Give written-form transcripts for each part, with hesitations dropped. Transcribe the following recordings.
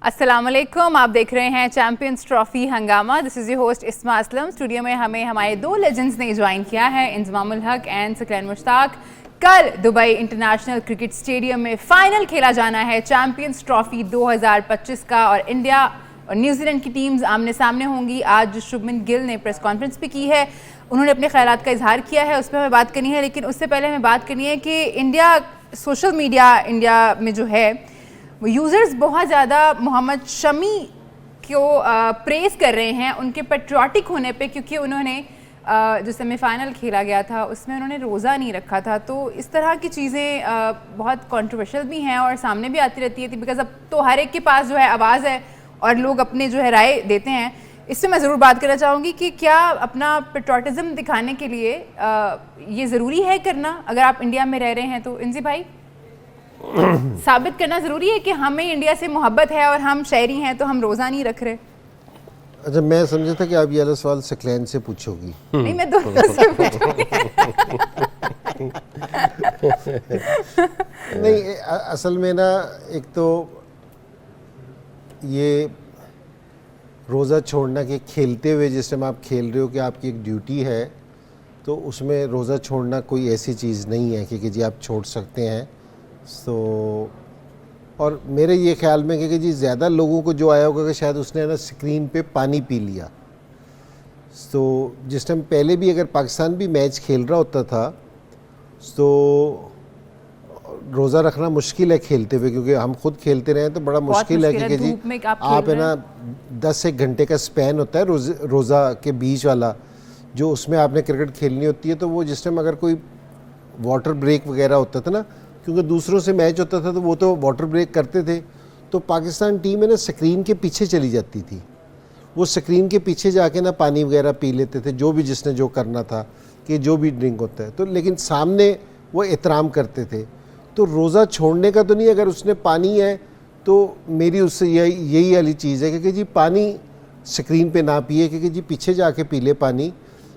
अस्सलाम वालेकुम, आप देख रहे हैं चैंपियंस ट्रॉफी हंगामा। दिस इज़ योर होस्ट इस्मा असलम। स्टूडियो में हमें हमारे दो लेजेंड्स ने ज्वाइन किया है, इंजमाम उल हक एंड सकलैन मुश्ताक। कल दुबई इंटरनेशनल क्रिकेट स्टेडियम में फाइनल खेला जाना है चैंपियंस ट्रॉफी 2025 का और इंडिया और न्यूजीलैंड की टीम्स आमने सामने होंगी। आज शुभमन गिल ने प्रेस कॉन्फ्रेंस भी की है, उन्होंने अपने ख्यालात का इजहार किया है, उस पर हमें बात करनी है। लेकिन उससे पहले हमें बात करनी है कि इंडिया सोशल मीडिया इंडिया में जो है वो यूज़र्स बहुत ज़्यादा मोहम्मद शमी को प्रेज़ कर रहे हैं उनके पेट्रियाटिक होने पे, क्योंकि उन्होंने जो सेमीफाइनल खेला गया था उसमें उन्होंने रोज़ा नहीं रखा था। तो इस तरह की चीज़ें बहुत कंट्रोवर्शियल भी हैं और सामने भी आती रहती है, बिकॉज अब तो हर एक के पास जो है आवाज़ है और लोग अपने जो है राय देते हैं। इससे मैं ज़रूर बात करना चाहूँगी कि क्या अपना पेट्रियाटिज़म दिखाने के लिए ये ज़रूरी है करना, अगर आप इंडिया में रह रहे हैं तो इंजी भाई साबित करना ज़रूरी है कि हमें इंडिया से मोहब्बत है और हम शहरी हैं तो हम रोज़ा नहीं रख रहे। अच्छा, मैं समझा था कि आप ये वाला सवाल सकलैन से पूछोगी। नहीं, मैं दोनों से पूछूंगी। नहीं, असल में ना एक तो ये रोज़ा छोड़ना कि खेलते हुए जिस टाइम आप खेल रहे हो कि आपकी एक ड्यूटी है, तो उसमें रोज़ा छोड़ना कोई ऐसी चीज़ नहीं है कि जी आप छोड़ सकते हैं। तो और मेरे ये ख्याल में कि जी ज़्यादा लोगों को जो आया होगा कि शायद उसने ना स्क्रीन पे पानी पी लिया। तो जिस टाइम पहले भी अगर पाकिस्तान भी मैच खेल रहा होता था तो रोज़ा रखना मुश्किल है खेलते हुए, क्योंकि हम खुद खेलते रहे तो बड़ा मुश्किल है कि जी आप है ना 10 एक घंटे का स्पैन होता है रोज़ा के बीच वाला, जो उसमें आपने क्रिकेट खेलनी होती है। तो वो जिस टाइम अगर कोई वाटर ब्रेक वगैरह होता था ना, क्योंकि दूसरों से मैच होता था तो वो तो वाटर ब्रेक करते थे, तो पाकिस्तान टीम है ना स्क्रीन के पीछे चली जाती थी। वो स्क्रीन के पीछे जाके ना पानी वगैरह पी लेते थे, जो भी जिसने जो करना था कि जो भी ड्रिंक होता है तो, लेकिन सामने वो एहतराम करते थे। तो रोज़ा छोड़ने का तो नहीं, अगर उसने पानी है तो मेरी उससे यही वाली चीज़ है कि जी पानी स्क्रीन पे ना पिए, क्योंकि जी पीछे जाके पी ले पानी।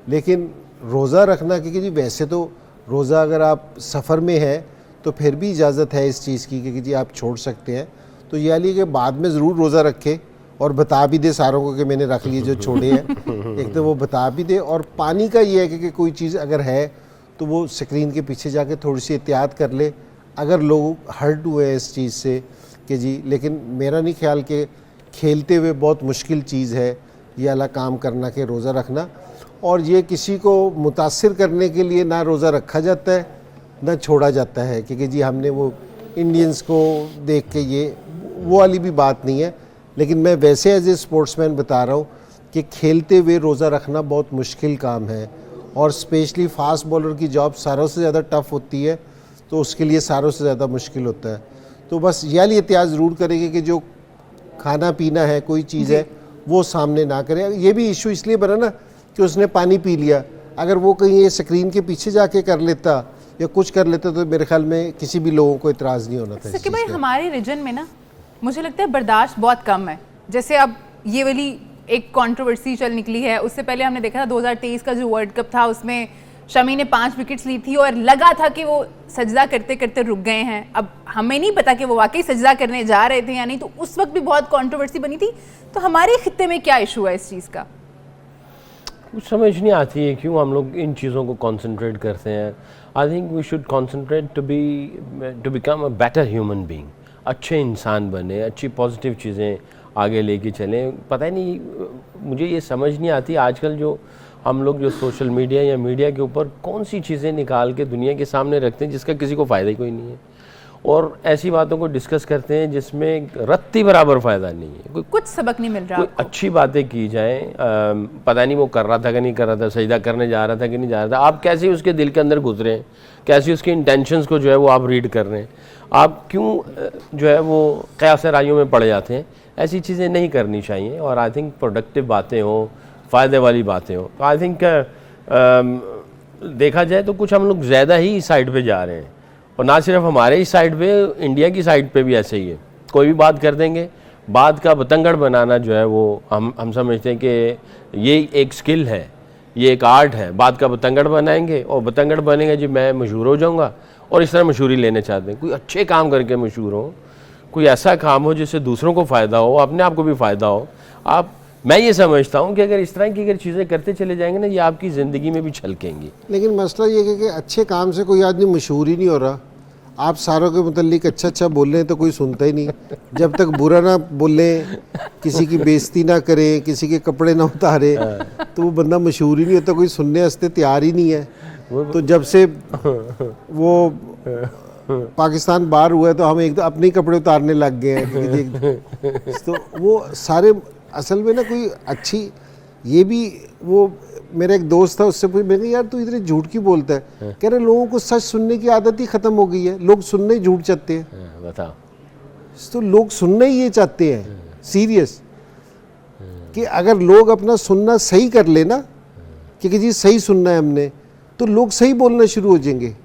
लेकिन रोज़ा रखना, क्योंकि जी वैसे तो रोज़ा अगर आप सफ़र में है तो फिर भी इजाज़त है इस चीज़ की कि जी आप छोड़ सकते हैं। तो ये वाली कि बाद में ज़रूर रोज़ा रखे और बता भी दे सारों को कि मैंने रख लिए जो छोड़े हैं। एक तो वो बता भी दे, और पानी का ये है कि कोई चीज़ अगर है तो वो स्क्रीन के पीछे जाके थोड़ी सी एहतियात कर ले, अगर लोग हर्ट हुए हैं इस चीज़ से कि जी। लेकिन मेरा नहीं ख्याल कि खेलते हुए बहुत मुश्किल चीज़ है ये वाला काम करना कि रोज़ा रखना, और ये किसी को मुतासिर करने के लिए ना रोज़ा रखा जाता है ना छोड़ा जाता है, क्योंकि जी हमने वो इंडियंस को देख के ये वो वाली भी बात नहीं है। लेकिन मैं वैसे एज ए स्पोर्ट्समैन बता रहा हूँ कि खेलते हुए रोज़ा रखना बहुत मुश्किल काम है, और स्पेशली फास्ट बॉलर की जॉब सारों से ज़्यादा टफ़ होती है, तो उसके लिए सारों से ज़्यादा मुश्किल होता है। तो बस ये वाली एहतियात ज़रूर करेंगे कि जो खाना पीना है कोई चीज़ है वो सामने ना करें। ये भी इशू इसलिए बना ना कि उसने पानी पी लिया, अगर वो कहीं ये स्क्रीन के पीछे जाके कर लेता या कुछ कर लेते तो मेरे ख्याल में किसी भी लोगों को इतराज़ नहीं होना था। सकी भाई, हमारे रीजन में ना मुझे लगता है बर्दाश्त बहुत कम है। जैसे अब ये वाली एक कंट्रोवर्सी चल निकली है, उससे पहले हमने देखा था 2023 का जो वर्ल्ड कप था उसमें शमी ने 5 विकेट्स ली थी और लगा था कि वो सजदा करते करते रुक गए हैं। अब हमें नहीं पता कि वो वाकई सजदा करने जा रहे थे या नहीं, तो उस वक्त भी बहुत कंट्रोवर्सी बनी थी। तो हमारे खित्ते में क्या इशू है इस चीज़ का? कुछ समझ नहीं आती है क्यों हम लोग इन चीज़ों को कंसंट्रेट करते हैं। I think we should concentrate to become a better human being, अच्छे इंसान बने, अच्छी पॉजिटिव चीज़ें आगे लेके चलें। पता ही नहीं, मुझे ये समझ नहीं आती आजकल जो हम लोग जो सोशल मीडिया या मीडिया के ऊपर कौन सी चीज़ें निकाल के दुनिया के सामने रखते हैं जिसका किसी को फ़ायदा ही कोई नहीं है, और ऐसी बातों को डिस्कस करते हैं जिसमें रत्ती बराबर फ़ायदा नहीं है, कुछ सबक नहीं मिल रहा। कोई अच्छी बातें की जाए। पता नहीं वो कर रहा था कि नहीं कर रहा था, सजदा करने जा रहा था कि नहीं जा रहा था, आप कैसे उसके दिल के अंदर घुस रहे हैं, कैसे उसके इंटेंशंस को जो है वो आप रीड कर रहे हैं, आप क्यों जो है वो क़यास राइयों में पड़ जाते हैं। ऐसी चीज़ें नहीं करनी चाहिए, और आई थिंक प्रोडक्टिव बातें हों, फ़ायदे वाली बातें हों। तो आई थिंक देखा जाए तो कुछ हम लोग ज़्यादा ही इस साइड पे जा रहे हैं, और ना सिर्फ हमारे इस साइड पे, इंडिया की साइड पे भी ऐसे ही है। कोई भी बात कर देंगे, बात का बतंगड़ बनाना जो है वो हम समझते हैं कि ये एक स्किल है, ये एक आर्ट है। बात का बतंगड़ बनाएंगे और बतंगड़ बनेंगे जी मैं मशहूर हो जाऊँगा, और इस तरह मशहूरी लेने चाहते हैं। कोई अच्छे काम करके मशहूर हो, कोई ऐसा काम हो जिससे दूसरों को फ़ायदा हो, अपने आप को भी फ़ायदा हो। मैं ये समझता हूँ कि अगर इस तरह की अगर चीज़ें करते चले जाएंगे ना, ये आपकी ज़िंदगी में भी छलकेंगी। लेकिन मसला ये है कि अच्छे काम से कोई आदमी मशहूर ही नहीं हो रहा। आप सारों के मुतल्लिक अच्छा बोल रहे हैं तो कोई सुनता ही नहीं। जब तक बुरा ना बोले, किसी की बेइज्जती ना करें, किसी के कपड़े ना उतारे, तो वो बंदा मशहूर ही नहीं होता, कोई सुनने वास्ते तैयार ही नहीं है। तो जब से वो पाकिस्तान बाहर हुआ है तो हम एकदम अपने ही कपड़े उतारने लग गए हैं। तो वो सारे असल में ना कोई अच्छी, ये भी वो मेरा एक दोस्त था, उससे पूछ, मैंने कहा यार तू इतने झूठ क्यों बोलता है? कह रहे लोगों को सच सुनने की आदत ही खत्म हो गई है, लोग सुनने ही झूठ चाहते हैं। बताओ, तो लोग सुनना ही ये चाहते हैं सीरियस, कि अगर लोग अपना सुनना सही कर लेना कि जी सही सुनना है हमने, तो लोग सही बोलना शुरू हो जाएंगे।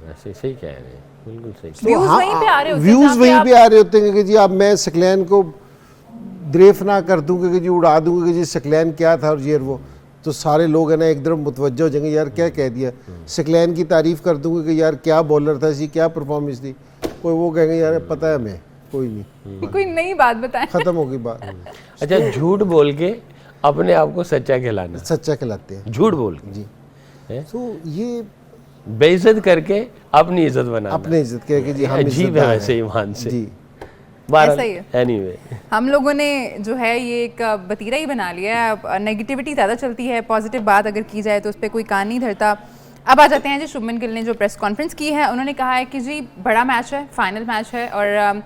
ऐसे सही कह रहे हैं, बिल्कुल सही। व्यूज वहीं पे आ रहे होते हैं, व्यूज वहीं पे आ रहे होते हैं कि जी अब मैं सकलैन को ब्रेफ ना कर दूं कि जी उड़ा दूंगा कि जी सकलैन क्या था और ये वो, तो सारे लोग है ना एकदम मुतवज्जो हो जाएंगे, यार क्या कह दिया। सकलैन की तारीफ कर दूंगा कि यार क्या बॉलर था, इसकी क्या परफॉर्मेंस थी, कोई वो कहेंगे यार पता है हमें, कोई नहीं, कोई नई बात बताएं। खत्म हो गई बात। अच्छा, झूठ बोल के अपने आप को सच्चा कहलाना, सच्चा कहलाते हैं झूठ बोल के जी। तो ये बेइज्जत करके अपनी इज्जत बनाना, अपने इज्जत कह के जी हम अजीब है वैसे ईमान से जी। ऐसा ही है। एनीवे, हम लोगों ने जो है ये एक बतीरा ही बना लिया है, नेगेटिविटी ज़्यादा चलती है, पॉजिटिव बात अगर की जाए तो उस पर कोई कान नहीं धरता। अब आ जाते हैं जी शुभमन गिल ने जो प्रेस कॉन्फ्रेंस की है, उन्होंने कहा है कि जी बड़ा मैच है, फाइनल मैच है और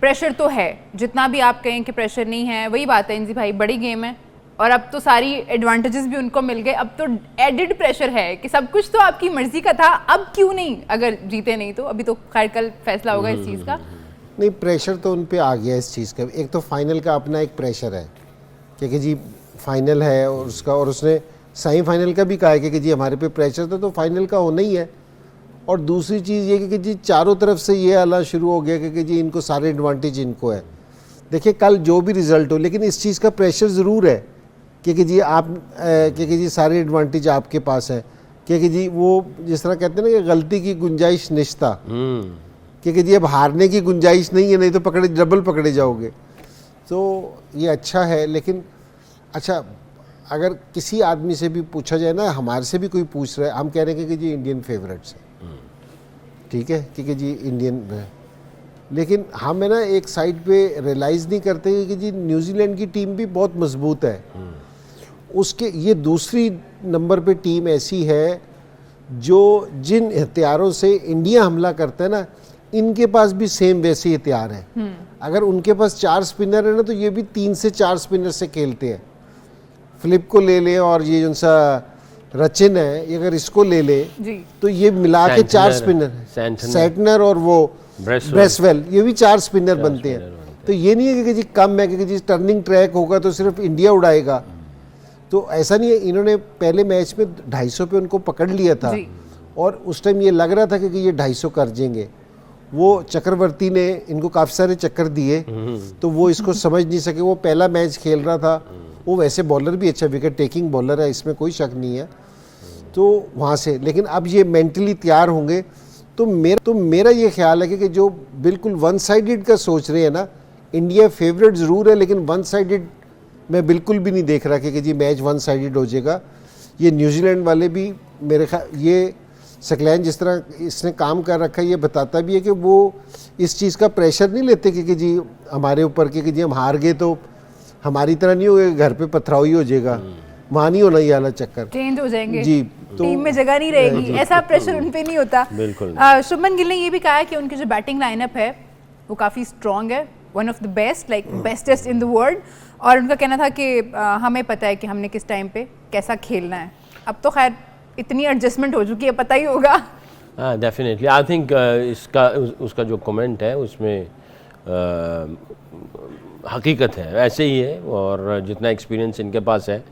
प्रेशर तो है, जितना भी आप कहें कि प्रेशर नहीं है, वही बात है इंजी भाई, बड़ी गेम है और अब तो सारी एडवांटेजेस भी उनको मिल गए, अब तो एडिड प्रेशर है कि सब कुछ तो आपकी मर्जी का था, अब क्यों नहीं, अगर जीते नहीं तो। अभी तो खैर कल फैसला होगा इस चीज़ का। नहीं, प्रेशर तो उन पे आ गया इस चीज़ का। एक तो फाइनल का अपना एक प्रेशर है कि जी फाइनल है और उसका, और उसने सेमीफाइनल का भी कहा है कि जी हमारे पे प्रेशर था तो फाइनल का होना ही है। और दूसरी चीज़ ये कि जी चारों तरफ से ये आना शुरू हो गया कि जी इनको सारे एडवांटेज इनको है। देखिए कल जो भी रिज़ल्ट हो, लेकिन इस चीज़ का प्रेशर ज़रूर है कि जी आप कि जी सारे एडवांटेज आपके पास है, कि जी वो जिस तरह कहते हैं ना कि गलती की गुंजाइश निश्ता, कि जी अब हारने की गुंजाइश नहीं है, नहीं तो डबल पकड़े जाओगे। तो ये अच्छा है। लेकिन अच्छा, अगर किसी आदमी से भी पूछा जाए ना, हमारे से भी कोई पूछ रहा है, हम कह रहे हैं कि जी इंडियन फेवरेट्स है, ठीक है, कि जी इंडियन है। लेकिन हम है ना एक साइड पे रियलाइज़ नहीं करते कि जी न्यूजीलैंड की टीम भी बहुत मजबूत है। उसके ये दूसरी नंबर पे टीम ऐसी है जो जिन हथियारों से इंडिया हमला करता है ना, इनके पास भी सेम वैसे हथियार हैं। अगर उनके पास 4 स्पिनर है ना, तो ये भी 3 से 4 स्पिनर से खेलते हैं। फिलिप को ले ले और ये जो सा रचिन है, अगर इसको ले ले तो ये मिला के 4 स्पिनर, सैटनर और वो ब्रेसवेल, ये भी 4 स्पिनर बनते हैं। तो ये नहीं है कि जी कम है कि जी टर्निंग ट्रैक होगा तो सिर्फ इंडिया उड़ाएगा, तो ऐसा नहीं है। इन्होंने पहले मैच में 250 पे उनको पकड़ लिया था और उस टाइम ये लग रहा था कि ये 250 कर देंगे। वो चक्रवर्ती ने इनको काफ़ी सारे चक्कर दिए तो वो इसको समझ नहीं सके। वो पहला मैच खेल रहा था, वो वैसे बॉलर भी अच्छा विकेट टेकिंग बॉलर है, इसमें कोई शक नहीं है। तो वहाँ से, लेकिन अब ये मेंटली तैयार होंगे तो मेरा ये ख्याल है कि जो बिल्कुल वन साइडेड का सोच रहे हैं ना, इंडिया फेवरेट ज़रूर है लेकिन वन साइडेड मैं बिल्कुल भी नहीं देख रहा कि जी मैच वन साइडेड हो जाएगा। ये न्यूजीलैंड वाले भी मेरे ख्याल, ये सकलैन जिस तरह इसने काम कर रखा है ये बताता भी है कि वो इस चीज़ का प्रेशर नहीं लेते कि जी हमारे ऊपर कि जी हम हार गए तो हमारी तरह नहीं होगा, घर पे पथराव ही हो जाएगा, वहाँ नहीं होना ये वाला चक्कर, चेंज हो जाएंगे जी, तो टीम में जगह नहीं रहेगी, ऐसा प्रेशर उन पे नहीं होता। बिल्कुल। शुभमन गिल ने ये भी कहा है कि उनकी जो बैटिंग लाइनअप है वो काफ़ी स्ट्रॉन्ग है, one of the best, like bestest in the world. और उनका कहना था कि हमें पता है कि हमने किस टाइम पे कैसा खेलना है। अब तो खैर इतनी एडजस्टमेंट हो चुकी है, पता ही होगा। हाँ, डेफिनेटली। आई थिंक उसका जो कमेंट है उसमें हकीकत है, ऐसे ही है। और जितना एक्सपीरियंस इनके पास है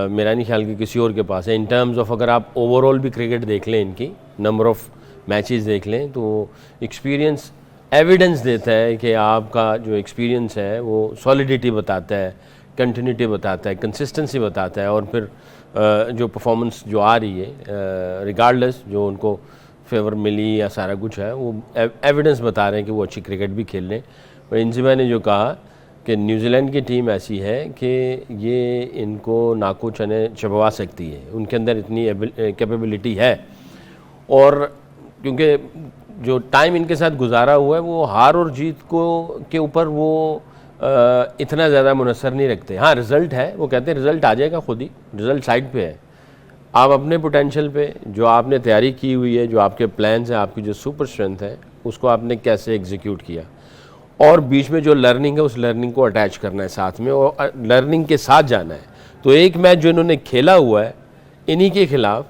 मेरा नहीं ख्याल कि किसी और के पास है। इन टर्म्स ऑफ अगर आप ओवरऑल भी क्रिकेट देख लें, इनकी नंबर ऑफ़ मैचेस देख लें, तो एक्सपीरियंस एविडेंस देता है कि आपका जो एक्सपीरियंस है वो सॉलिडिटी बताता है, कंटिन्यूटी बताता है, कंसिस्टेंसी बताता है। और फिर जो परफॉर्मेंस जो आ रही है, रिगार्डलेस जो उनको फेवर मिली या सारा कुछ है, वो एविडेंस बता रहे हैं कि वो अच्छी क्रिकेट भी खेल रहे हैं। और इंजिमा ने जो कहा कि न्यूजीलैंड की टीम ऐसी है कि ये इनको नाको चने चबवा सकती है, उनके अंदर इतनी कैपेबिलिटी है। और क्योंकि जो टाइम इनके साथ गुजारा हुआ है वो हार और जीत को के ऊपर वो इतना ज़्यादा मुनसर नहीं रखते। हाँ, रिज़ल्ट है, वो कहते हैं रिज़ल्ट आ जाएगा खुद ही, रिज़ल्ट साइड पे है। आप अपने पोटेंशियल पे जो आपने तैयारी की हुई है, जो आपके प्लान्स हैं, आपकी जो सुपर स्ट्रेंथ है, उसको आपने कैसे एग्जीक्यूट किया, और बीच में जो लर्निंग है उस लर्निंग को अटैच करना है साथ में, और लर्निंग के साथ जाना है। तो एक मैच जो इन्होंने खेला हुआ है इन्हीं के खिलाफ,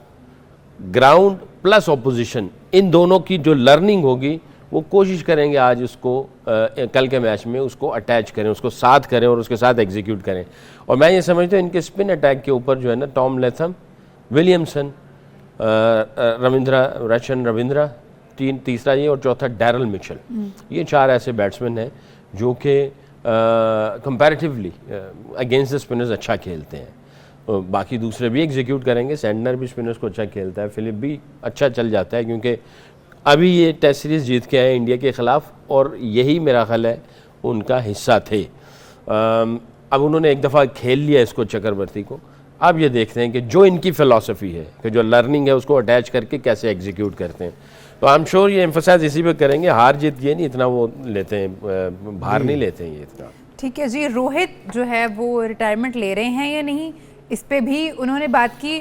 ग्राउंड प्लस ऑपोजिशन, इन दोनों की जो लर्निंग होगी वो कोशिश करेंगे आज उसको कल के मैच में उसको अटैच करें, उसको साथ करें और उसके साथ एग्जीक्यूट करें। और मैं ये समझता हूँ इनके स्पिन अटैक के ऊपर जो है ना, टॉम लेथम, विलियमसन, रविंद्रा, तीसरा ये, और चौथा डैरल मिचेल, ये 4 ऐसे बैट्समैन हैं जो कि कंपैरेटिवली अगेंस्ट द स्पिनर्स अच्छा खेलते हैं। बाकी दूसरे भी एग्जीक्यूट करेंगे, सैंडनर भी स्पिनर्स को अच्छा खेलता है, फिलिप भी अच्छा चल जाता है, क्योंकि अभी ये टेस्ट सीरीज़ जीत के आए इंडिया के ख़िलाफ़, और यही मेरा ख्याल है उनका हिस्सा थे। अब उन्होंने एक दफ़ा खेल लिया इसको, चक्रवर्ती को, अब ये देखते हैं कि जो इनकी फ़िलासफ़ी है कि जो लर्निंग है उसको अटैच करके कैसे एग्जीक्यूट करते हैं। तो आई एम श्योर ये एम्फसाइज इसी पे करेंगे, हार जीत ये नहीं इतना वो लेते हैं, भार नहीं लेते हैं ये इतना। ठीक है जी, रोहित जो है वो रिटायरमेंट ले रहे हैं या नहीं, इस पे भी उन्होंने बात की।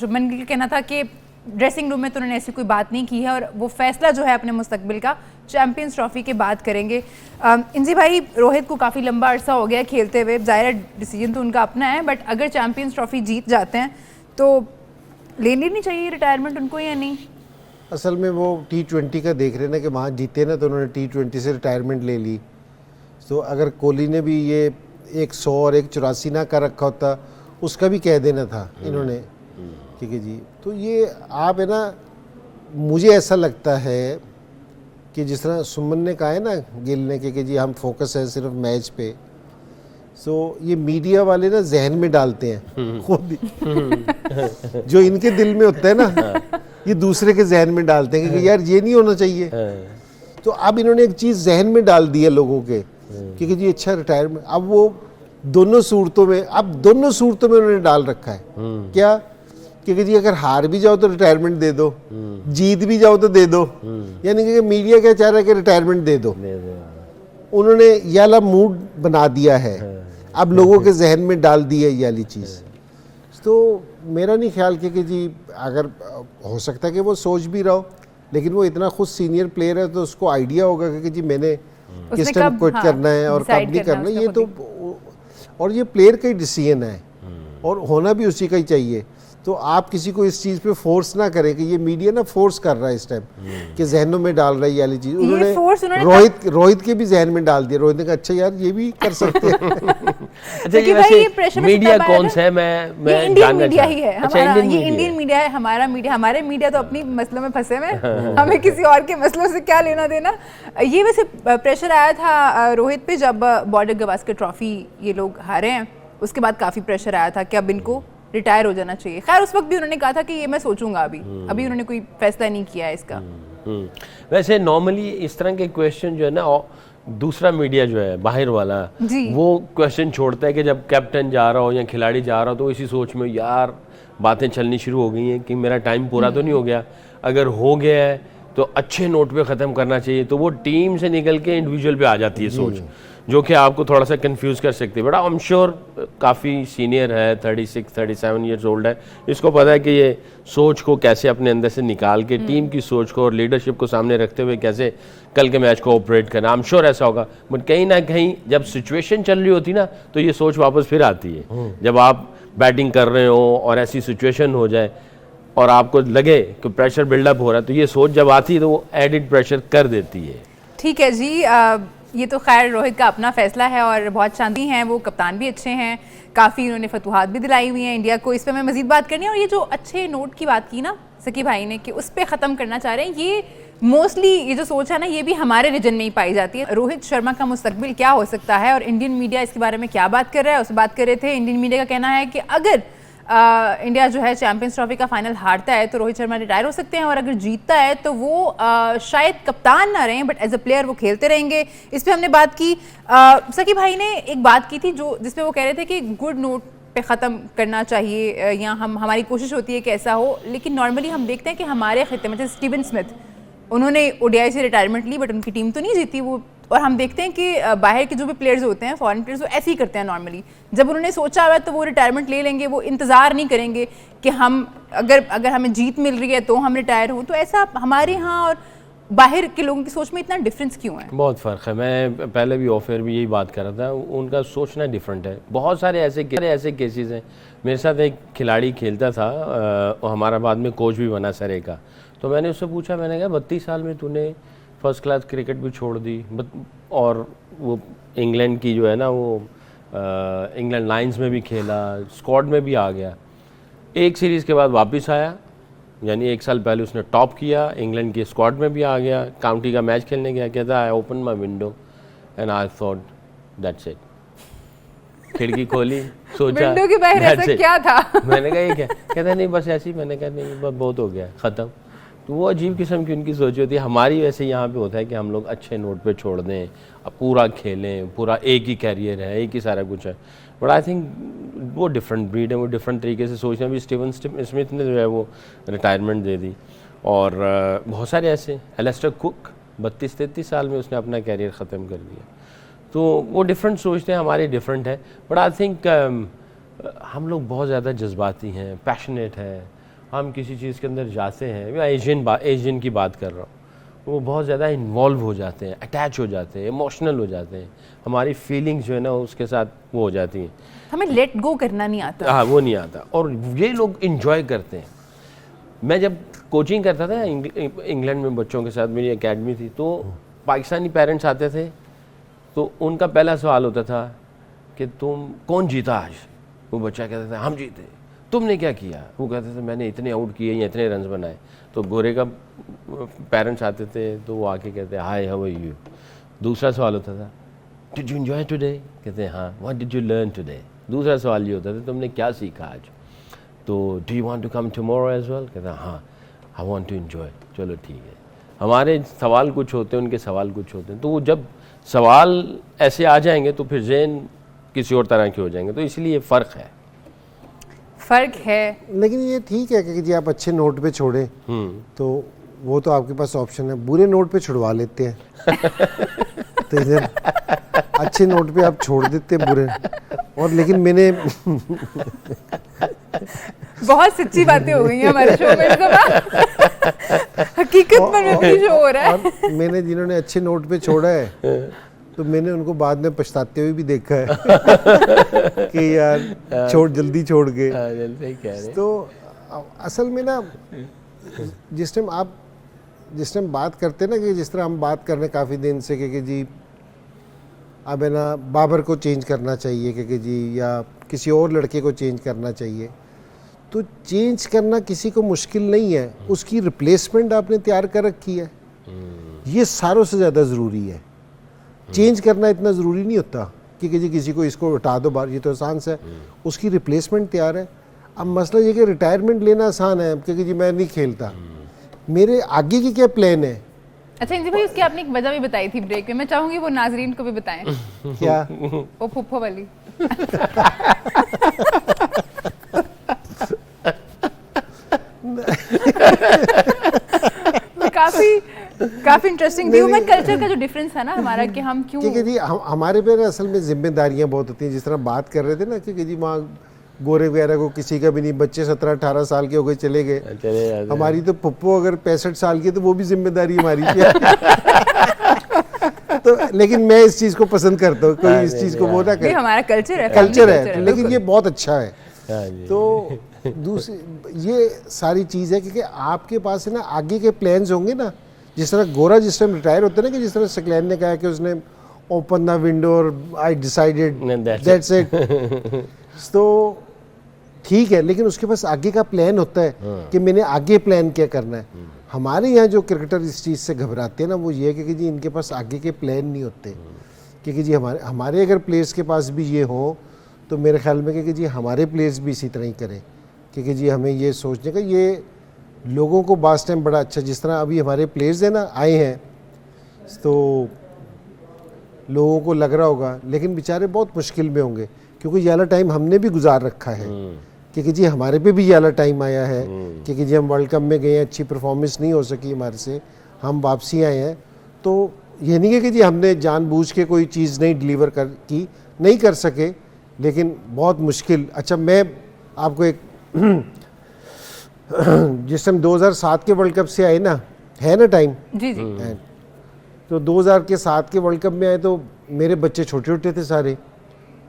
शुभमन गिल का कहना था कि ड्रेसिंग रूम में तो उन्होंने ऐसी कोई बात नहीं की है, और वो फैसला जो है अपने मुस्तकबिल का चैंपियंस ट्रॉफी के बाद करेंगे। इंजी भाई, रोहित को काफ़ी लंबा अरसा हो गया खेलते हुए, ज़ाहिर डिसीजन तो उनका अपना है, बट अगर चैंपियंस ट्रॉफी जीत जाते हैं तो लेनी नहीं चाहिए रिटायरमेंट उनको या नहीं? असल में वो T20 का देख रहे ना कि वहाँ जीते ना, तो उन्होंने T20 से रिटायरमेंट ले ली। तो अगर कोहली ने भी ये 100 और 184 ना कर रखा होता, उसका भी कह देना था इन्होंने, ठीक है जी। तो ये आप है ना, मुझे ऐसा लगता है कि जिस तरह सुमन ने कहा है ना गिल ने कि जी हम फोकस है सिर्फ मैच पे, सो ये मीडिया वाले ना जहन में डालते हैं खुद जो इनके दिल में होता है ना, ये दूसरे के जहन में डालते हैं कि यार ये नहीं होना चाहिए। तो अब इन्होंने एक चीज़ जहन में डाल दी है लोगों के कि जी अच्छा रिटायरमेंट, अब वो दोनों सूरतों में उन्होंने डाल रखा है। क्या? क्योंकि जी अगर हार भी जाओ तो रिटायरमेंट दे दो, जीत भी जाओ तो दे दो, यानी कि मीडिया क्या चाह रहा है कि रिटायरमेंट दे दो। उन्होंने ये वाला मूड बना दिया है, अब लोगों के जहन में डाल दी है ये वाली चीज़। तो मेरा नहीं ख्याल कि जी अगर हो सकता है कि वो सोच भी रहा हो, लेकिन वो इतना खुद सीनियर प्लेयर है तो उसको आइडिया होगा कि जी मैंने किस टाइम क्विट करना है और कब नहीं करना, ये तो, और ये प्लेयर का ही डिसीजन है और होना भी उसी का ही चाहिए। तो आप किसी को इस चीज़ पे फोर्स ना करें कि ये मीडिया ना फोर्स कर रहा है इस टाइम कि जहनों में डाल रहा है ये वाली चीज़। उन्होंने रोहित के भी जहन में डाल दिया। रोहित ने कहा अच्छा यार ये भी कर सकते हैं। अच्छा, ये वैसे मीडिया कौन सा है? मैं इंडियन मीडिया ही है हमारा, ये इंडियन मीडिया है हमारा मीडिया। हमारे मीडिया तो अपनी मसलों में फंसे हुए, हमें किसी और के मसलों से क्या लेना देना। ये वैसे प्रेशर आया था रोहित पे जब बॉर्डर गवास्कर ट्रॉफी ये लोग हारे हैं, उसके बाद काफ़ी प्रेशर आया था कि अब इनको रिटायर हो जाना चाहिए। खैर उस वक्त भी उन्होंने कहा था कि ये मैं सोचूंगा, अभी उन्होंने कोई फैसला नहीं किया है इसका। वैसे नॉर्मली इस तरह के क्वेश्चन जो है ना, दूसरा मीडिया जो है बाहर वाला, वो क्वेश्चन छोड़ता है कि जब कैप्टन जा रहा हो या खिलाड़ी जा रहा हो तो इसी सोच में यार बातें चलनी शुरू हो गई हैं कि मेरा टाइम पूरा तो नहीं हो गया, अगर हो गया है तो अच्छे नोट पे ख़त्म करना चाहिए। तो वो टीम से निकल के इंडिविजुअल पे आ जाती है सोच, जो कि आपको थोड़ा सा कंफ्यूज कर सकती है। बट आई एम श्योर काफ़ी सीनियर है, 36-37 ईयर्स ओल्ड है, इसको पता है कि ये सोच को कैसे अपने अंदर से निकाल के टीम की सोच को और लीडरशिप को सामने रखते हुए कैसे कल के मैच को ऑपरेट करना। आई एम श्योर ऐसा होगा। बट कहीं ना कहीं जब सिचुएशन चल रही होती ना तो ये सोच वापस फिर आती है। जब आप बैटिंग कर रहे हो और ऐसी सिचुएशन हो जाए और आपको लगे कि प्रेशर बिल्डअप हो रहा है, तो ये सोच जब आती है तो वो एडिड प्रेशर कर देती है। ठीक है जी, ये तो खैर रोहित का अपना फैसला है और बहुत शांति हैं, वो कप्तान भी अच्छे हैं, काफ़ी उन्होंने फतुहात भी दिलाई हुई हैं इंडिया को। इस पर मैं मजीद बात करनी है। और ये जो अच्छे नोट की बात की ना सकी भाई ने कि उस पर ख़त्म करना चाह रहे हैं, ये मोस्टली ये जो सोच है ना ये भी हमारे रीजन में ही पाई जाती है। रोहित शर्मा का मुस्तकबिल क्या हो सकता है और इंडियन मीडिया इसके बारे में क्या बात कर रहा है, उस बात कर रहे थे। इंडियन मीडिया का कहना है कि अगर इंडिया जो है चैंपियंस ट्रॉफी का फाइनल हारता है तो रोहित शर्मा रिटायर हो सकते हैं, और अगर जीतता है तो वो शायद कप्तान ना रहें बट एज अ प्लेयर वो खेलते रहेंगे। इस पर हमने बात की। सकी भाई ने एक बात की थी जो जिसपे वो कह रहे थे कि गुड नोट पे ख़त्म करना चाहिए, या हमारी कोशिश होती है कि ऐसा हो, लेकिन नॉर्मली हम देखते हैं कि हमारे खिते में, जैसे स्टीवन स्मिथ, उन्होंने ओडीआई से रिटायरमेंट ली बट उनकी टीम तो नहीं जीती वो। और हम देखते हैं कि बाहर के जो भी प्लेयर्स होते हैं, फॉरेन प्लेयर्स, वो ऐसे ही करते हैं नॉर्मली। जब उन्होंने सोचा हुआ है तो वो रिटायरमेंट ले लेंगे, वो इंतज़ार नहीं करेंगे कि हम अगर हमें जीत मिल रही है तो हम रिटायर हों। तो ऐसा हमारे यहाँ और बाहर के लोगों की सोच में इतना डिफरेंस क्यों है? बहुत फ़र्क है। मैं पहले भी ऑफेयर भी यही बात कर रहा था, उनका सोचना डिफरेंट है। बहुत सारे ऐसे केसेस हैं। मेरे साथ एक खिलाड़ी खेलता था, हमारा बाद में कोच भी बना सरे का। तो मैंने उससे पूछा, मैंने कहा 32 साल में तूने फर्स्ट क्लास क्रिकेट भी छोड़ दी, और वो इंग्लैंड की जो है ना, वो इंग्लैंड लायंस में भी खेला, स्क्वाड में भी आ गया। एक सीरीज़ के बाद वापस आया, यानी 1 साल पहले उसने टॉप किया, इंग्लैंड के स्क्वाड में भी आ गया, काउंटी का मैच खेलने गया। कहता I open my window and I thought that's it. खिड़की खोली, सोचा विंडो के बाहर ऐसा क्या था? मैंने कहा ये क्या? कहता नहीं बस ऐसी। मैंने कहा नहीं बस बहुत हो गया, ख़त्म। तो वो अजीब किस्म की उनकी सोच होती है। हमारी वैसे यहाँ पे होता है कि हम लोग अच्छे नोट पे छोड़ दें, अब पूरा खेलें, पूरा एक ही कैरियर है, एक ही सारा कुछ है। बट आई थिंक वो डिफरेंट ब्रीड है, वो डिफरेंट तरीके से सोचते हैं। अभी स्टीवन स्मिथ ने जो है वो रिटायरमेंट दे दी, और बहुत सारे ऐसे, एलिस्टर कुक 32-33 साल में उसने अपना कैरियर ख़त्म कर दिया। तो वो डिफरेंट सोचते हैं, हमारे डिफरेंट है। बट आई थिंक हम लोग बहुत ज़्यादा जज्बाती हैं, पैशनेट हैं। हम किसी चीज़ के अंदर जाते हैं, मैं एशियन की बात कर रहा हूँ, वो बहुत ज़्यादा इन्वॉल्व हो जाते हैं, अटैच हो जाते हैं, इमोशनल हो जाते हैं। हमारी फीलिंग्स जो है ना उसके साथ वो हो जाती हैं। हमें लेट गो करना नहीं आता। हाँ, वो नहीं आता, और ये लोग इन्जॉय करते हैं। मैं जब कोचिंग करता था इंग्लैंड में बच्चों के साथ, मेरी एकेडमी थी, तो पाकिस्तानी पेरेंट्स आते थे, तो उनका पहला सवाल होता था कि तुम कौन जीता आज? वो बच्चा कहता था हम जीते। तुमने क्या किया? वो कहते थे मैंने इतने आउट किए या इतने रन बनाए। तो गोरे का पेरेंट्स आते थे तो वो आके कहते हाय हाउ आर यू। दूसरा सवाल होता था डिड यू एंजॉय टुडे? कहते हैं हाँ। What did you learn today? दूसरा सवाल ये होता था तुमने क्या सीखा आज? तो do you want to come tomorrow as well? कहते हैं हाँ आई वांट टू एंजॉय। चलो ठीक है। हमारे सवाल कुछ होते हैं, उनके सवाल कुछ होते हैं। तो वो जब सवाल ऐसे आ जाएंगे तो फिर ज़हन किसी और तरह के हो जाएंगे। तो इसलिए फ़र्क है। लेकिन ये ठीक है कि जी आप अच्छे नोट पे छोड़ें, तो वो तो आपके पास ऑप्शन है। बुरे नोट पे छुड़वा लेते हैं तो इधर अच्छे नोट पे आप छोड़ देते हैं बुरे। और लेकिन मैंने बहुत सच्ची बातें हो गई हैं हमारे शो में, हकीकत पर शो हो रहा है। और मैंने जिन्होंने अच्छे नोट पे छोड़ा है तो मैंने उनको बाद में पछताते हुए भी देखा है कि यार जल्दी छोड़ के। तो असल में ना जिस टाइम बात करते हैं ना, कि जिस तरह हम बात कर रहे हैं काफ़ी दिन से कि जी अब है ना बाबर को चेंज करना चाहिए कि जी, या किसी और लड़के को चेंज करना चाहिए, तो चेंज करना किसी को मुश्किल नहीं है, उसकी रिप्लेसमेंट आपने तैयार कर रखी है। ये सारों से ज़्यादा ज़रूरी है। चेंज करना इतना ज़रूरी नहीं होता कि जी किसी को इसको हटा दो बाहर, ये तो आसान से है, उसकी रिप्लेसमेंट तैयार है। अब मसला ये कि रिटायरमेंट लेना आसान है क्योंकि जी मैं नहीं खेलता, मेरे आगे की क्या प्लान है। अच्छा इंजी भाई, उसकी आपने एक वजह भी बताई थी ब्रेक में, मैं चाहूंगी वो नाजरीन को भी बताएं। क्या? वो फुफ्फो वाली। काफी इंटरेस्टिंग ह्यूमन कल्चर का जो डिफरेंस है ना हमारा, कि हम क्यों, क्योंकि जी हमारे पे ना असल में जिम्मेदारियां बहुत होती हैं। जिस तरह बात कर रहे थे ना कि जी वहाँ गोरे वगैरह को किसी का भी नहीं, बच्चे 17-18 साल के हो गए चले गए। हमारी तो पप्पो अगर 65 साल की, तो वो भी जिम्मेदारी हमारी थी। तो लेकिन मैं इस चीज़ को पसंद करता हूँ, कोई इस चीज़ को वो ना करे, हमारा कल्चर है, लेकिन ये बहुत अच्छा है। तो दूसरी ये सारी चीज़ है क्योंकि आपके पास है ना आगे के प्लान्स होंगे ना। जिस तरह गोरा जिस टाइम रिटायर होते हैं ना, कि जिस तरह सकलैन ने कहा कि उसने ओपन द विंडो और आई डिसाइडेड दैट्स इट, तो ठीक है, लेकिन उसके पास आगे का प्लान होता है कि मैंने आगे प्लान क्या करना है। हमारे यहाँ जो क्रिकेटर इस चीज़ से घबराते हैं ना, वो ये है कि जी इनके पास आगे के प्लान नहीं होते। क्योंकि जी हमारे अगर प्लेयर्स के पास भी ये हो, तो मेरे ख्याल में कि जी हमारे प्लेयर्स भी इसी तरह ही करें क्योंकि जी हमें ये सोचने का, ये लोगों को बास टाइम बड़ा अच्छा, जिस तरह अभी हमारे प्लेयर्स हैं ना आए हैं, तो लोगों को लग रहा होगा, लेकिन बेचारे बहुत मुश्किल में होंगे, क्योंकि ये वाला टाइम हमने भी गुजार रखा है। क्योंकि जी हमारे पे भी ये वाला टाइम आया है, क्योंकि जी हम वर्ल्ड कप में गए हैं, अच्छी परफॉर्मेंस नहीं हो सकी हमारे से, हम वापसी आए हैं। तो ये नहीं है कि जी हमने जानबूझ के कोई चीज़ नहीं डिलीवर नहीं कर सके, लेकिन बहुत मुश्किल। अच्छा, मैं आपको एक जिस टाइम 2007 के वर्ल्ड कप से आए ना, है ना टाइम जी जी, तो 2007 के वर्ल्ड कप में आए तो मेरे बच्चे छोटे छोटे थे सारे,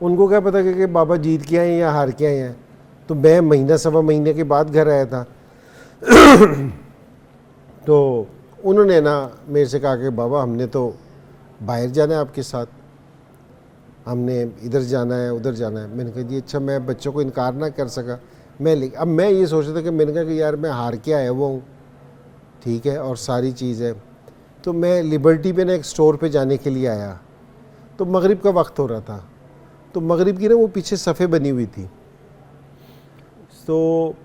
उनको क्या पता कि बाबा जीत के आए हैं या हार के आए हैं। तो मैं महीना सवा महीने के बाद घर आया था तो उन्होंने ना मेरे से कहा कि बाबा हमने तो बाहर जाना है आपके साथ, हमने इधर जाना है उधर जाना है। मैंने कहा जी अच्छा, मैं बच्चों को इनकार ना कर सका। अब मैं ये सोच रहा था कि मैंने कहा कि यार मैं हार के आया हुआ हूँ, ठीक है, और सारी चीज़ है, तो मैं लिबर्टी पे ना एक स्टोर पे जाने के लिए आया, तो मगरिब का वक्त हो रहा था, तो मगरिब की ना वो पीछे सफ़े बनी हुई थी, तो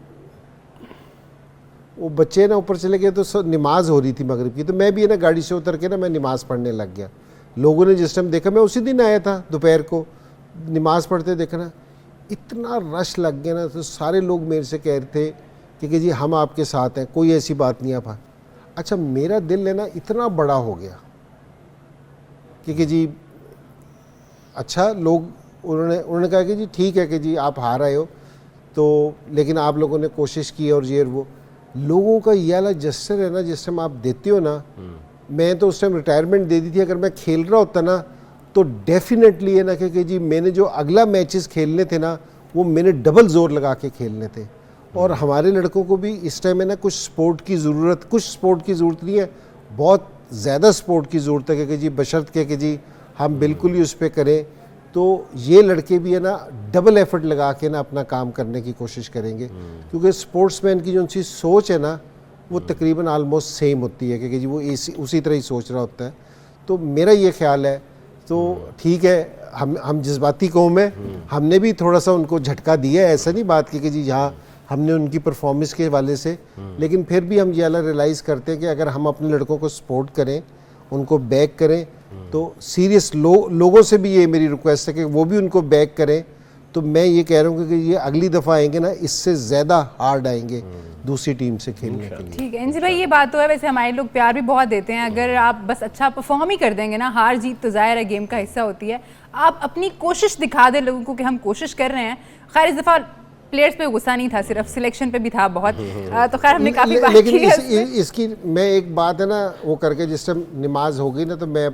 वो बच्चे ना ऊपर चले गए, तो नमाज हो रही थी मगरिब की, तो मैं भी ना गाड़ी से उतर के ना मैं नमाज़ पढ़ने लग गया। लोगों ने जिस टाइम देखा, मैं उसी दिन आया था दोपहर को, नमाज़ पढ़ते देखा ना इतना रश लग गया ना, तो सारे लोग मेरे से कह रहे थे कि जी हम आपके साथ हैं, कोई ऐसी बात नहीं आप। अच्छा, मेरा दिल है ना इतना बड़ा हो गया कि जी अच्छा, लोग उन्होंने कहा कि जी ठीक है कि जी आप हार आए हो, तो लेकिन आप लोगों ने कोशिश की और ये वो लोगों का ये वाला जस्टर है ना, जिस टाइम आप देते हो ना, मैं तो उस टाइम रिटायरमेंट दे दी थी। अगर मैं खेल रहा होता ना तो डेफिनेटली है ना कि जी मैंने जो अगला मैचेस खेलने थे ना, वो मैंने डबल जोर लगा के खेलने थे। और हमारे लड़कों को भी इस टाइम है ना कुछ स्पोर्ट की ज़रूरत नहीं है, बहुत ज़्यादा स्पोर्ट की ज़रूरत है कि जी बशर्ते कि जी हम बिल्कुल ही उस पर करें, तो ये लड़के भी है ना डबल एफर्ट लगा के ना अपना काम करने की कोशिश करेंगे, क्योंकि स्पोर्ट्समैन की जो उनकी सोच है ना वो तकरीबन आलमोस्ट सेम होती है, क्योंकि जी वो उसी तरह ही सोच रहा होता है। तो मेरा ये ख्याल है, तो ठीक है, हम जज्बाती कौम है, हमने भी थोड़ा सा उनको झटका दिया है, ऐसा नहीं बात की कि जी यहाँ हमने उनकी परफॉर्मेंस के हवाले से, लेकिन फिर भी हम ये वाला रियलाइज़ करते हैं कि अगर हम अपने लड़कों को सपोर्ट करें, उनको बैक करें, तो सीरियस लोगों से भी ये मेरी रिक्वेस्ट है कि वो भी उनको बैक करें। तो मैं ये कह रहा हूँ कि ये अगली दफ़ा आएंगे ना, इससे ज़्यादा हार्ड आएंगे दूसरी टीम से खेलने के लिए। ठीक है इंजी भाई, ये बात तो है, वैसे हमारे लोग प्यार भी बहुत देते हैं, अगर आप बस अच्छा परफॉर्म ही कर देंगे ना, हार जीत तो ज़ाहिर है गेम का हिस्सा होती है, आप अपनी कोशिश दिखा दें लोगों को कि हम कोशिश कर रहे हैं। खैर इस दफ़ा प्लेयर्स पे गुस्सा नहीं था, सिर्फ सिलेक्शन पे भी था बहुत, तो खैर हमने काफ़ी बात की है। लेकिन इसकी मैं एक बात है ना वो करके, जिस टाइम नमाज हो गई ना, तो मैं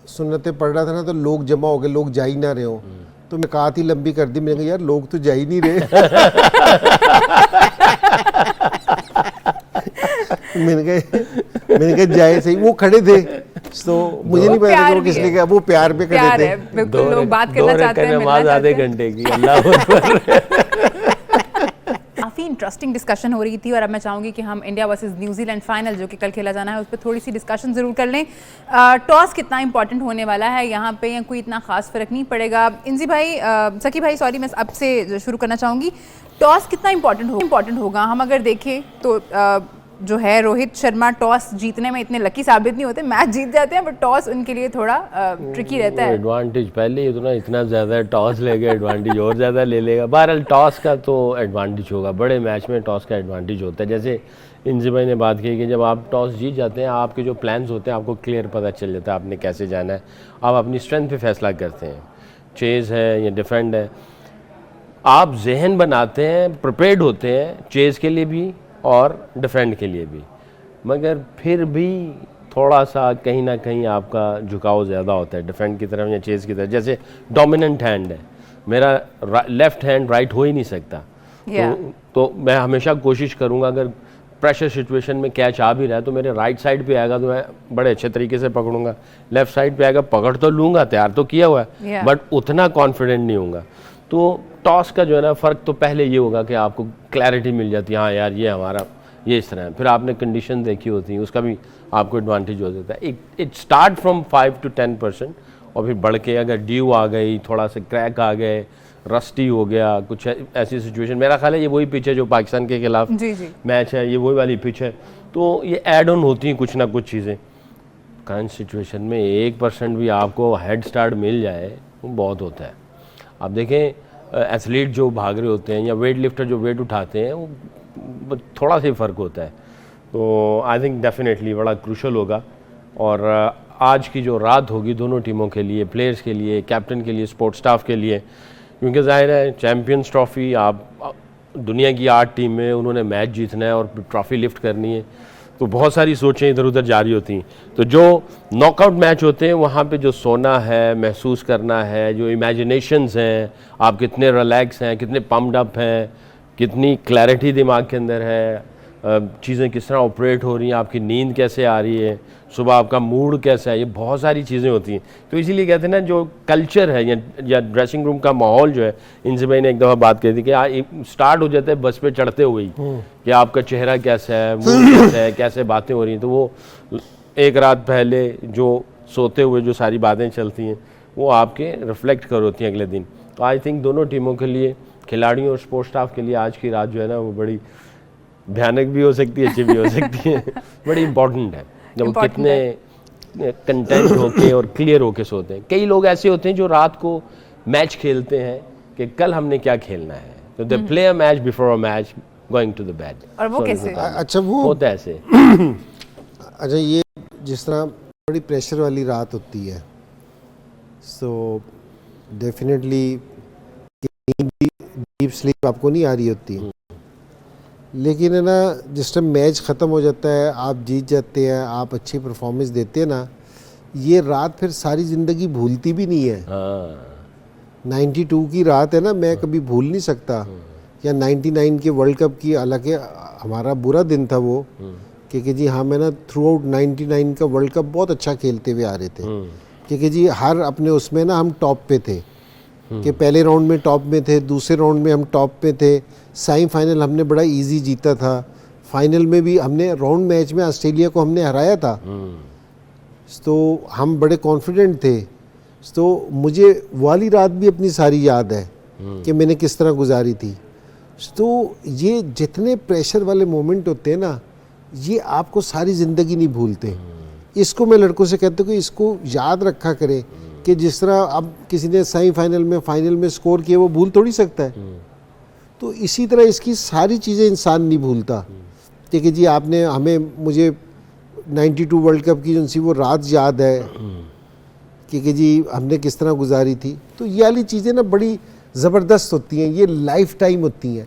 सुन्नतें पढ़ रहा था ना, तो लोग जमा हो गए, लोग जा ही ना रहे हो, तो मैं कहा थी लंबी कर दी, मैंने कहा यार लोग तो जा ही नहीं रहे मैंने कहा जाए सही, वो खड़े थे, तो मुझे नहीं पता वो किसने कहा, वो प्यार पे खड़े थे, बिल्कुल लोग बात करना चाहते हैं, नमाज आधे घंटे की, अल्लाह काफ़ी इंटरेस्टिंग डिस्कशन हो रही थी, और अब मैं चाहूँगी कि हम इंडिया वर्सेस न्यूजीलैंड फाइनल जो कि कल खेला जाना है उस पर थोड़ी सी डिस्कशन ज़रूर कर लें। टॉस कितना इंपॉर्टेंट होने वाला है यहाँ पे, या कोई इतना खास फ़र्क नहीं पड़ेगा? इंजी भाई, सकी भाई सॉरी, मैं आपसे शुरू करना चाहूँगी, टॉस कितना इंपॉर्टेंट होगा? हम अगर देखें तो जो है रोहित शर्मा टॉस जीतने में इतने लकी साबित नहीं होते, मैच जीत जाते हैं, बट टॉस उनके लिए थोड़ा ट्रिकी रहता है। एडवांटेज पहले ही तो ना इतना ज़्यादा टॉस लेगा, एडवांटेज और ज़्यादा ले लेगा। बहरहाल टॉस का तो एडवांटेज होगा, बड़े मैच में टॉस का एडवांटेज होता है। जैसे इंजी भाई ने बात की कि जब आप टॉस जीत जाते हैं, आपके जो प्लान्स होते हैं आपको क्लियर पता चल जाता है आपने कैसे जाना है, आप अपनी स्ट्रेंथ पे फैसला करते हैं, चेज़ है या डिफेंड है, आप जहन बनाते हैं, प्रिपेयर्ड होते हैं चेज़ के लिए भी और डिफेंड के लिए भी, मगर फिर भी थोड़ा सा कहीं ना कहीं आपका झुकाव ज़्यादा होता है डिफेंड की तरफ या चेज़ की तरफ। जैसे डोमिनेंट हैंड है मेरा, लेफ़्ट हैंड राइट हो ही नहीं सकता, तो मैं हमेशा कोशिश करूँगा अगर प्रेशर सिचुएशन में कैच आ भी रहा है तो मेरे राइट साइड पे आएगा तो मैं बड़े अच्छे तरीके से पकड़ूंगा, लेफ़्ट साइड पे आएगा पकड़ तो लूँगा, तैयार तो किया हुआ है, बट उतना कॉन्फिडेंट नहीं होगा। तो टॉस का जो है ना फ़र्क तो पहले ये होगा कि आपको क्लैरिटी मिल जाती है, हाँ यार ये हमारा ये इस तरह है, फिर आपने कंडीशन देखी होती है, उसका भी आपको एडवांटेज हो जाता है। इट स्टार्ट फ्रॉम 5 to 10%, और फिर बढ़ के अगर ड्यू आ गई, थोड़ा सा क्रैक आ गए, रस्टी हो गया, कुछ ऐसी सिचुएशन, मेरा ख्याल है ये वही पिच है जो पाकिस्तान के खिलाफ मैच है, ये वही वाली पिच है। तो ये ऐड ऑन होती हैं कुछ ना कुछ चीज़ें। करंट सिचुएशन में 1% भी आपको हेड स्टार्ट मिल जाए वो बहुत होता है। आप देखें एथलीट जो भाग रहे होते हैं या वेट लिफ्टर जो वेट उठाते हैं वो थोड़ा सा ही फ़र्क होता है। तो आई थिंक डेफिनेटली बड़ा क्रूशल होगा। और आज की जो रात होगी दोनों टीमों के लिए, प्लेयर्स के लिए, कैप्टन के लिए, स्पोर्ट स्टाफ के लिए, क्योंकि जाहिर है चैम्पियंस ट्रॉफ़ी, आप दुनिया की 8 टीमें, उन्होंने मैच जीतना है और ट्रॉफ़ी लिफ्ट करनी है, तो बहुत सारी सोचें इधर उधर जारी होती हैं। तो जो नॉकआउट मैच होते हैं वहाँ पे जो सोना है, महसूस करना है, जो इमेजिनेशंस हैं, आप कितने रिलैक्स हैं, कितने पम्प्ड अप हैं, कितनी क्लैरिटी दिमाग के अंदर है, चीज़ें किस तरह ऑपरेट हो रही हैं, आपकी नींद कैसे आ रही है, सुबह आपका मूड कैसा है, ये बहुत सारी चीज़ें होती हैं। तो इसीलिए कहते हैं ना जो कल्चर है या ड्रेसिंग रूम का माहौल जो है, इनसे मैंने एक दफ़ा बात कही थी कि स्टार्ट हो जाता है बस पे चढ़ते हुए ही कि आपका चेहरा कैसा है, मूड कैसा है, कैसे बातें हो रही हैं। तो वो एक रात पहले जो सोते हुए जो सारी बातें चलती हैं वो आपके रिफ्लेक्ट कर होती हैं अगले दिन। तो आई थिंक दोनों टीमों के लिए, खिलाड़ियों और स्पोर्ट्स स्टाफ के लिए आज की रात जो है ना वो बड़ी भयानक भी हो सकती है, अच्छी भी हो सकती है, बड़ी इंपॉर्टेंट है जब कितने कंटेंट होके और क्लियर होके सोते हैं। कई लोग ऐसे होते हैं जो रात को मैच खेलते हैं कि कल हमने क्या खेलना है, तो they play a match before a match going to the bed. और वो कैसे? अच्छा वो होता है ऐसे। अच्छा ये जिस तरह बड़ी प्रेशर वाली रात होती है, सो डेफिनेटली डीप स्लीप आपको नहीं आ रही होती, लेकिन है ना जिस टाइम मैच ख़त्म हो जाता है, आप जीत जाते हैं, आप अच्छी परफॉर्मेंस देते हैं ना, ये रात फिर सारी ज़िंदगी भूलती भी नहीं है। 92 की रात है ना, मैं कभी भूल नहीं सकता, या 99 के वर्ल्ड कप की, हालांकि हमारा बुरा दिन था वो, क्योंकि जी हाँ मैं ना थ्रू आउट 99 का वर्ल्ड कप बहुत अच्छा खेलते हुए आ रहे थे, क्योंकि जी हर अपने उसमें ना हम टॉप पे थे, कि पहले राउंड में टॉप में थे, दूसरे राउंड में हम टॉप पे थे, सेमीफाइनल हमने बड़ा इजी जीता था, फाइनल में भी हमने राउंड मैच में ऑस्ट्रेलिया को हमने हराया था, तो हम बड़े कॉन्फिडेंट थे। तो मुझे वाली रात भी अपनी सारी याद है कि मैंने किस तरह गुजारी थी। तो ये जितने प्रेशर वाले मोमेंट होते हैं ना, ये आपको सारी ज़िंदगी नहीं भूलते। इसको मैं लड़कों से कहता हूँ कि इसको याद रखा करें कि जिस तरह अब किसी ने सेमीफाइनल में, फाइनल में स्कोर किया वो भूल थोड़ी सकता है, तो इसी तरह इसकी सारी चीज़ें इंसान नहीं भूलता। क्योंकि जी आपने मुझे 92 वर्ल्ड कप की जो सी वो रात याद है, क्योंकि जी हमने किस तरह गुजारी थी। तो ये वाली चीज़ें ना बड़ी ज़बरदस्त होती हैं, ये लाइफ टाइम होती हैं,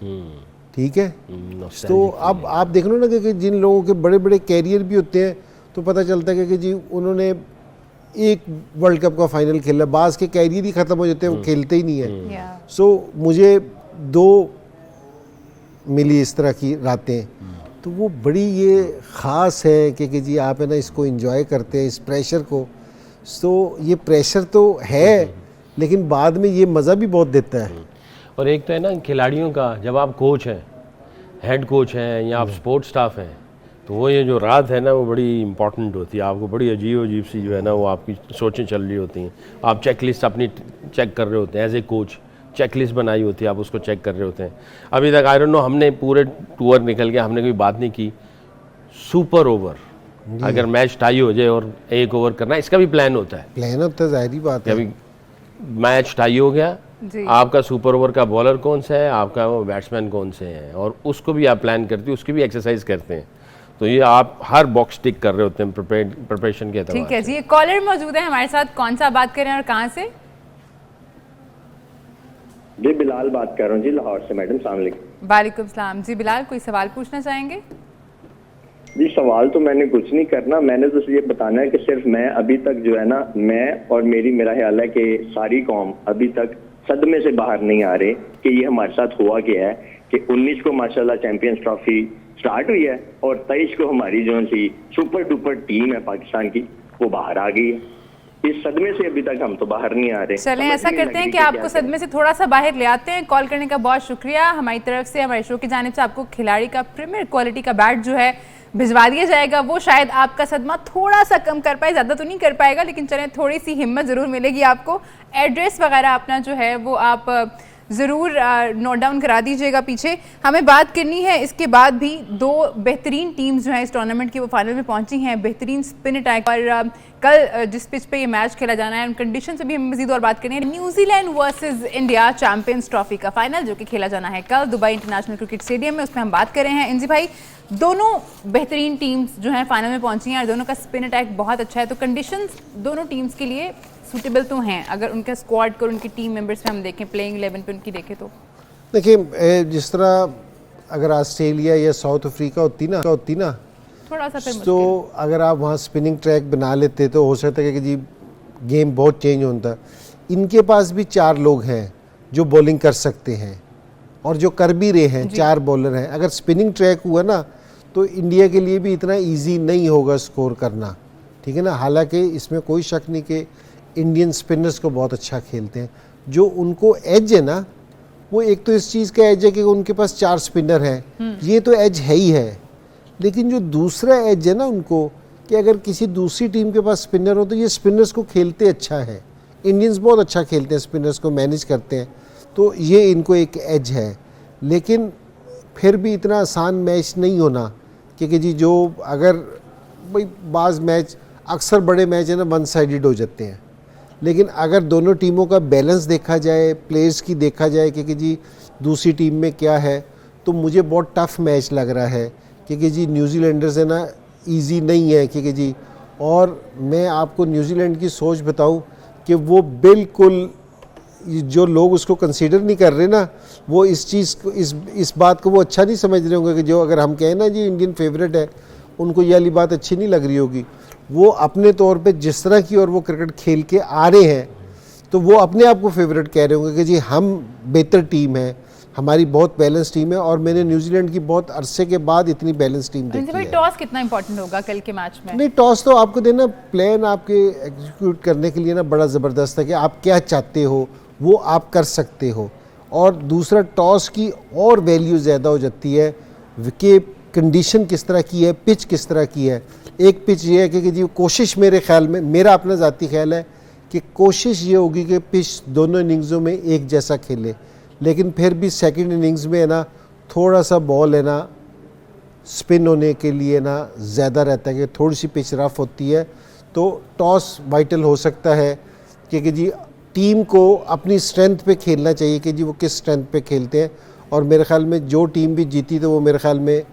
ठीक है। तो अब आप देख लो ना कि जिन लोगों के बड़े बड़े कैरियर भी होते हैं, तो पता चलता है कि जी उन्होंने एक वर्ल्ड कप का फाइनल खेला, बाज़ के कैरियर ही ख़त्म हो जाते हैं, वो खेलते ही नहीं है। सो मुझे 2 मिली इस तरह की रातें, तो वो बड़ी ये ख़ास है कि जी आप है ना इसको एंजॉय करते हैं, इस प्रेशर को। तो ये प्रेशर तो है, लेकिन बाद में ये मज़ा भी बहुत देता है। और एक तो है ना खिलाड़ियों का, जब आप कोच हैं, हेड कोच हैं या आप स्पोर्ट्स स्टाफ हैं, तो वो ये जो रात है ना वो बड़ी इंपॉर्टेंट होती है। आपको बड़ी अजीब सी जो है ना वो आपकी सोचें चल रही होती हैं, आप चेकलिस्ट अपनी चेक कर रहे होते हैं, एज ए कोच चेकलिस्ट बनाई होती है, आप उसको चेक कर रहे होते हैं। अभी तक आई डोंट नो, हमने पूरे टूर निकल के हमने कोई बात नहीं की सुपर ओवर, अगर मैच टाई हो जाए और 1 ओवर करना, इसका भी प्लान होता है। प्लान होता है, जाहिर बात है। अभी मैच टाई हो गया, आपका सुपर ओवर का बॉलर कौन सा है, आपका वो बैट्समैन कौन से हैं, और उसको भी आप प्लान करते हैं, उसकी भी एक्सरसाइज करते हैं। तो ये आप हर बॉक्स टिक कर रहे होते हैं प्रिपरेशन के एतबार से। ठीक है जी, एक कॉलर मौजूद है हमारे साथ, कौन सा बात कर रहे हैं और कहाँ से? जी बिलाल बात कर रहा हूँ जी, लाहौर से। मैडम सलाम अलैकुम। वालेकुम सलाम जी। बिलाल, कोई सवाल पूछना चाहेंगे? जी सवाल तो मैंने कुछ नहीं करना, मैंने तो ये बताना है कि सिर्फ मैं अभी तक जो है ना, मैं और मेरा ख्याल है कि सारी कौम अभी तक सदमे से बाहर नहीं आ रहे कि ये हमारे साथ हुआ क्या है कि 19 को माशाल्लाह चैंपियंस ट्रॉफी स्टार्ट हुई है और 23 को हमारी जो सी सुपर डुपर टीम है पाकिस्तान की वो बाहर आ गई है। इस सदमे से अभी तक हम तो बाहर नहीं आ रहे। चलें ऐसा करते हैं कि आपको सदमे से थोड़ा सा बाहर ले आते हैं। कॉल करने का बहुत शुक्रिया। हमारी तरफ से, हमारे शो की जानिब से आपको खिलाड़ी का प्रीमियर क्वालिटी का बैट जो है भिजवा दिया जाएगा, वो शायद आपका सदमा थोड़ा सा कम कर पाए, ज़्यादा तो नहीं कर पाएगा, लेकिन चलें थोड़ी सी हिम्मत ज़रूर मिलेगी आपको। एड्रेस वगैरह अपना जो है वो आप ज़रूर नोट डाउन करा दीजिएगा पीछे। हमें बात करनी है इसके बाद भी दो बेहतरीन टीम्स जो हैं इस टूर्नामेंट की वो फाइनल में पहुंची हैं, बेहतरीन स्पिन अटैक। और कल जिस पिच पे ये मैच खेला जाना है उन कंडीशन से भी हमें मज़ीद और बात करनी है। New Zealand versus India champions trophy का फाइनल जो कि खेला जाना है कल दुबई इंटरनेशनल क्रिकेट स्टेडियम में, उसमें हम बात कर रहे हैं। इंजी भाई, दोनों बेहतरीन टीम्स जो हैं फाइनल में पहुंची हैं और दोनों का स्पिन अटैक बहुत अच्छा है, तो कंडीशंस दोनों टीम्स के लिए सूटेबल तो हैं अगर उनके स्क्वाड को, उनकी टीम मेंबर्स पे हम देखें, प्लेइंग 11 पे उनकी देखें तो? देखिए, जिस तरह अगर ऑस्ट्रेलिया या साउथ अफ्रीका होती ना थोड़ा सा फिर तो अगर आप वहाँ स्पिनिंग ट्रैक बना लेते तो हो सकता है कि जी गेम बहुत चेंज होता। इनके पास भी 4 लोग हैं जो बॉलिंग कर सकते हैं और जो कर भी रहे हैं, 4 बॉलर हैं। अगर स्पिनिंग ट्रैक हुआ ना तो इंडिया के लिए भी इतना इजी नहीं होगा स्कोर करना, ठीक है ना। हालांकि इसमें कोई शक नहीं कि इंडियन स्पिनर्स को बहुत अच्छा खेलते हैं। जो उनको एज है ना, वो एक तो इस चीज़ का एज है कि उनके पास 4 स्पिनर हैं, ये तो एज है ही है। लेकिन जो दूसरा एज है ना उनको, कि अगर किसी दूसरी टीम के पास स्पिनर हो तो ये स्पिनर्स को खेलते अच्छा है। इंडियंस बहुत अच्छा खेलते हैं, स्पिनर्स को मैनेज करते हैं, तो ये इनको एक एज है। लेकिन फिर भी इतना आसान मैच नहीं होना, क्योंकि जी जो अगर भाई बाज़ मैच, अक्सर बड़े मैच है ना 1 साइडेड हो जाते हैं। लेकिन अगर दोनों टीमों का बैलेंस देखा जाए, प्लेयर्स की देखा जाए कि जी दूसरी टीम में क्या है, तो मुझे बहुत टफ मैच लग रहा है। क्योंकि जी न्यूजीलैंडर्स है ना इजी नहीं है, क्योंकि जी, और मैं आपको न्यूजीलैंड की सोच बताऊं कि वो बिल्कुल, जो लोग उसको कंसीडर नहीं कर रहे ना, वो इस चीज़ को, इस बात को वो अच्छा नहीं समझ रहे होंगे कि जो अगर हम कहें ना जी इंडियन फेवरेट है, उनको ये वाली बात अच्छी नहीं लग रही होगी। वो अपने तौर पे जिस तरह की और वो क्रिकेट खेल के आ रहे हैं, तो वो अपने आप को फेवरेट कह रहे होंगे कि जी हम बेहतर टीम है, हमारी बहुत बैलेंस टीम है। और मैंने न्यूजीलैंड की बहुत अरसे के बाद इतनी बैलेंस टीम देखी है। टॉस कितना इंपॉर्टेंट होगा कल के मैच में? नहीं, टॉस तो आपको देना, प्लान आपके एग्जीक्यूट करने के लिए ना बड़ा ज़बरदस्त है कि आप क्या चाहते हो वो आप कर सकते हो। और दूसरा, टॉस की और वैल्यू ज़्यादा हो जाती है कि कंडीशन किस तरह की है, पिच किस तरह की है। एक पिच ये है कि जी कोशिश, मेरे ख्याल में, मेरा अपना ज़ाती ख्याल है कि कोशिश ये होगी कि पिच दोनों इनिंग्सों में एक जैसा खेले। लेकिन फिर भी सेकंड इनिंग्स में है ना थोड़ा सा बॉल है ना स्पिन होने के लिए ना ज़्यादा रहता है कि थोड़ी सी पिच रफ होती है, तो टॉस वाइटल हो सकता है। क्योंकि जी टीम को अपनी स्ट्रेंथ पे खेलना चाहिए कि जी वो किस स्ट्रेंथ पे खेलते हैं। और मेरे ख्याल में जो टीम भी जीती तो वो मेरे ख्याल में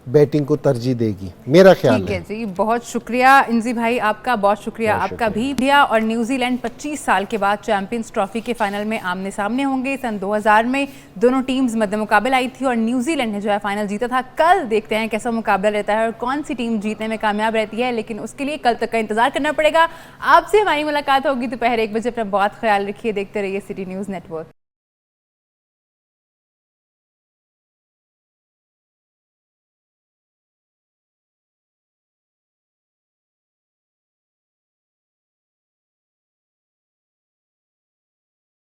बैटिंग को तरजीह देगी, मेरा ख्याल है। ठीक है जी, बहुत शुक्रिया इंजी भाई, आपका बहुत शुक्रिया आपका भी। इंडिया और न्यूजीलैंड 25 साल के बाद चैंपियंस ट्रॉफी के फाइनल में आमने सामने होंगे। सन 2000 में दोनों टीम्स मद्दे मुकाबले आई थी और न्यूजीलैंड ने जो है फाइनल जीता था। कल देखते हैं कैसा मुकाबला रहता है और कौन सी टीम जीतने में कामयाब रहती है, लेकिन उसके लिए कल तक का इंतजार करना पड़ेगा। आपसे हमारी मुलाकात होगी दोपहर 1 बजे। अपना बहुत ख्याल रखिए, देखते रहिए सिटी न्यूज़ नेटवर्क।